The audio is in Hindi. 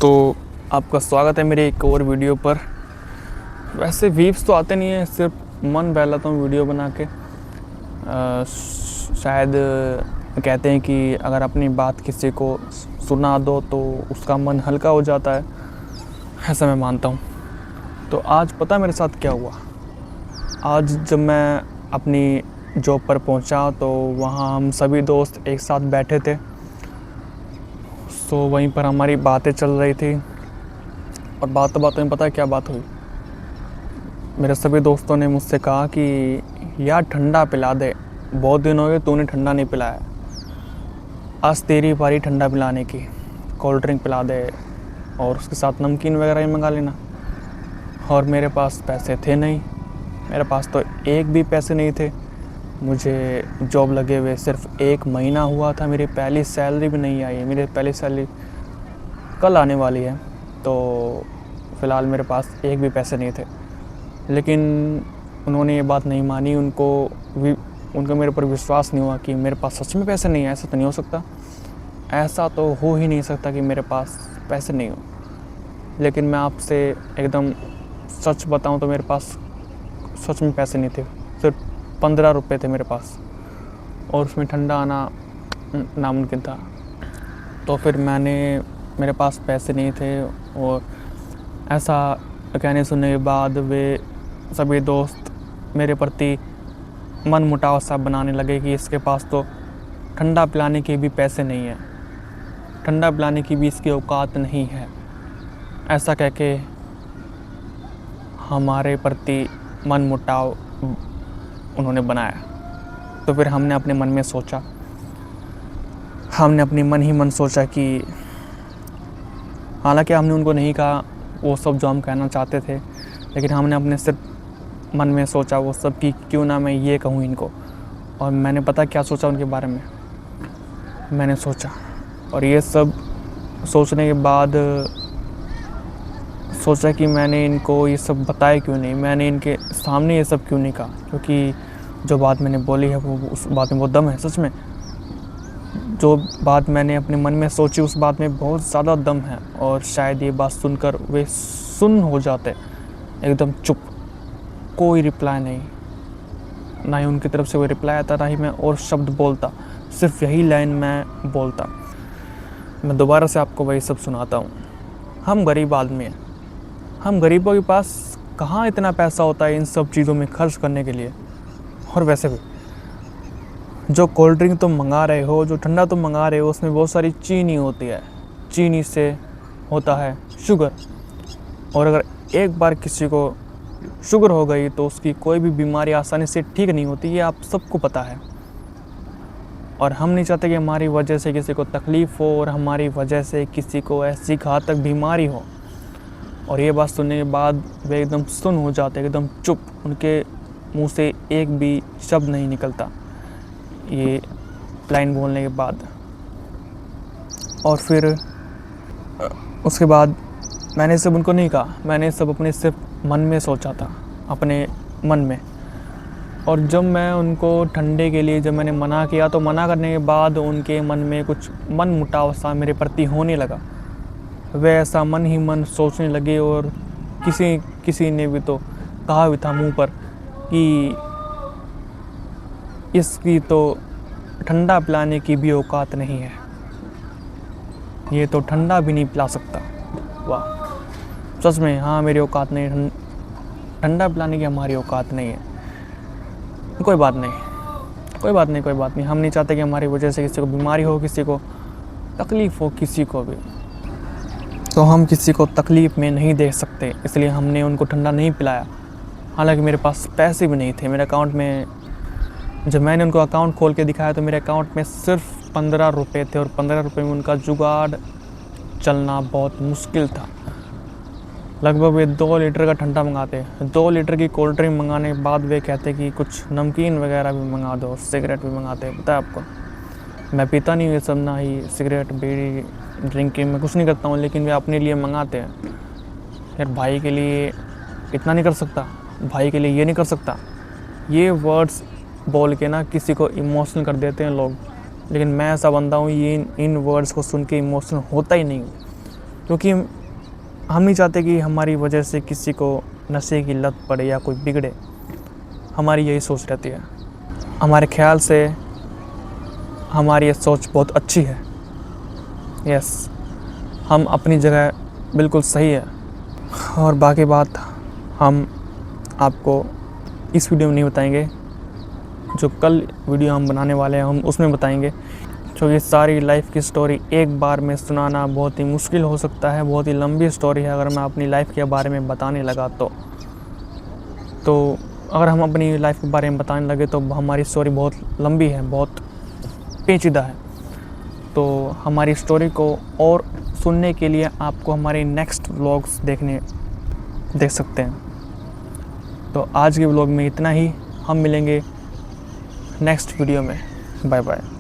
दोस्तों, आपका स्वागत है मेरे एक और वीडियो पर। वैसे व्यूज़ तो आते नहीं हैं, सिर्फ मन बहलाता हूँ वीडियो बना के। शायद कहते हैं कि अगर अपनी बात किसी को सुना दो तो उसका मन हल्का हो जाता है, ऐसा मैं मानता हूँ। तो आज पता मेरे साथ क्या हुआ। आज जब मैं अपनी जॉब पर पहुँचा तो वहाँ हम सभी दोस्त एक साथ बैठे थे। तो वहीं पर हमारी बातें चल रही थी और बातों में पता है क्या बात हुई। मेरे सभी दोस्तों ने मुझसे कहा कि यार ठंडा पिला दे, बहुत दिन हो गए तूने ठंडा नहीं पिलाया, आज तेरी बारी ठंडा पिलाने की, कोल्ड ड्रिंक पिला दे और उसके साथ नमकीन वगैरह ही मंगा लेना। और मेरे पास पैसे थे नहीं, मेरे पास तो एक भी पैसे नहीं थे। मुझे जॉब लगे हुए सिर्फ 1 महीना हुआ था, मेरी पहली सैलरी भी नहीं आई है। मेरी पहली सैलरी कल आने वाली है, तो फ़िलहाल मेरे पास एक भी पैसे नहीं थे। लेकिन उन्होंने ये बात नहीं मानी, उनको मेरे ऊपर विश्वास नहीं हुआ कि मेरे पास सच में पैसे नहीं है। ऐसा तो नहीं हो सकता, ऐसा तो हो ही नहीं सकता कि मेरे पास पैसे नहीं हो। लेकिन मैं आपसे एकदम सच बताऊं तो मेरे पास सच में पैसे नहीं थे, सिर्फ 15 रुपये थे मेरे पास, और उसमें ठंडा आना नामुमकिन था। तो फिर मेरे पास पैसे नहीं थे, और ऐसा कहने सुनने के बाद वे सभी दोस्त मेरे प्रति मन मुटाव सा बनाने लगे कि इसके पास तो ठंडा पिलाने के भी पैसे नहीं हैं, ठंडा पिलाने की भी इसकी औकात नहीं है। ऐसा कह के हमारे प्रति मन मुटाव उन्होंने बनाया। तो फिर हमने अपने मन ही सोचा कि हालांकि हमने उनको नहीं कहा वो सब जो हम कहना चाहते थे, लेकिन हमने अपने सिर्फ मन में सोचा वो सब कि क्यों ना मैं ये कहूँ इनको। और मैंने पता क्या सोचा उनके बारे में, मैंने सोचा, और ये सब सोचने के बाद सोचा कि मैंने इनको ये सब बताया क्यों नहीं, मैंने इनके सामने ये सब क्यों नहीं कहा। क्योंकि जो बात मैंने बोली है वो उस बात में बहुत दम है। सच में जो बात मैंने अपने मन में सोची उस बात में बहुत ज़्यादा दम है। और शायद ये बात सुनकर वे सुन्न हो जाते, एकदम चुप, कोई रिप्लाई नहीं, ना ही उनकी तरफ से कोई रिप्लाई आता, ना ही मैं और शब्द बोलता, सिर्फ यही लाइन मैं बोलता। मैं दोबारा से आपको वही सब सुनाता हूँ। हम गरीब आदमी हैं, हम गरीबों के पास कहाँ इतना पैसा होता है इन सब चीज़ों में खर्च करने के लिए। और वैसे भी जो कोल्ड ड्रिंक तुम मंगा रहे हो, जो ठंडा तुम मंगा रहे हो, उसमें बहुत सारी चीनी होती है, चीनी से होता है शुगर। और अगर एक बार किसी को शुगर हो गई तो उसकी कोई भी बीमारी आसानी से ठीक नहीं होती, ये आप सबको पता है। और हम नहीं चाहते कि हमारी वजह से किसी को तकलीफ़ हो और हमारी वजह से किसी को ऐसी घातक बीमारी हो। और ये बात सुनने के बाद वे एकदम सुन्न हो जाते, एकदम चुप, उनके मुंह से एक भी शब्द नहीं निकलता ये लाइन बोलने के बाद। और फिर उसके बाद मैंने सब उनको नहीं कहा, मैंने सब अपने सिर्फ मन में सोचा था, अपने मन में। और जब मैं उनको ठंडे के लिए जब मैंने मना किया तो मना करने के बाद उनके मन में कुछ मन मुटाव सा मेरे प्रति होने लगा। वे ऐसा मन ही मन सोचने लगे, और किसी ने भी तो कहा भी था मुंह पर कि इसकी तो ठंडा पिलाने की भी औकात नहीं है, ये तो ठंडा भी नहीं पिला सकता। वाह, सच में हाँ, मेरी औकात नहीं, ठंडा पिलाने की हमारी औकात नहीं है। कोई बात नहीं। हम नहीं चाहते कि हमारी वजह से किसी को बीमारी हो, किसी को तकलीफ़ हो, किसी को भी। तो हम किसी को तकलीफ़ में नहीं देख सकते, इसलिए हमने उनको ठंडा नहीं पिलाया। हालांकि मेरे पास पैसे भी नहीं थे मेरे अकाउंट में। जब मैंने उनको अकाउंट खोल के दिखाया तो मेरे अकाउंट में सिर्फ 15 रुपये थे, और 15 रुपये में उनका जुगाड़ चलना बहुत मुश्किल था। लगभग वे 2 लीटर का ठंडा मंगाते, 2 लीटर की कोल्ड ड्रिंक मंगाने के बाद वे कहते कि कुछ नमकीन वगैरह भी मंगा दो, सिगरेट भी मंगाते। पता है आपको, मैं पीता नहीं ये सब, ना ही सिगरेट बीड़ी ड्रिंकिंग में कुछ नहीं करता हूँ, लेकिन वे अपने लिए मंगाते हैं। यार भाई के लिए इतना नहीं कर सकता, भाई के लिए ये नहीं कर सकता। ये वर्ड्स बोल के ना किसी को इमोशनल कर देते हैं लोग, लेकिन मैं ऐसा बंदा हूँ, ये इन वर्ड्स को सुन के इमोशनल होता ही नहीं हूँ। क्योंकि हम नहीं चाहते कि हमारी वजह से किसी को नशे की लत पड़े या कोई बिगड़े। हमारी यही सोच रहती है। हमारे ख्याल से हमारी ये सोच बहुत अच्छी है। यस, हम अपनी जगह बिल्कुल सही है। और बाकी बात हम आपको इस वीडियो में नहीं बताएंगे, जो कल वीडियो हम बनाने वाले हैं हम उसमें बताएंगे। क्योंकि सारी लाइफ की स्टोरी एक बार में सुनाना बहुत ही मुश्किल हो सकता है, बहुत ही लंबी स्टोरी है। अगर मैं अपनी लाइफ के बारे में बताने लगा तो अगर हम अपनी लाइफ के बारे में बताने लगे तो हमारी स्टोरी बहुत लंबी है, बहुत पेचीदा है। तो हमारी स्टोरी को और सुनने के लिए आपको हमारे नेक्स्ट व्लॉग्स देख सकते हैं। तो आज के व्लॉग में इतना ही। हम मिलेंगे नेक्स्ट वीडियो में। Bye bye.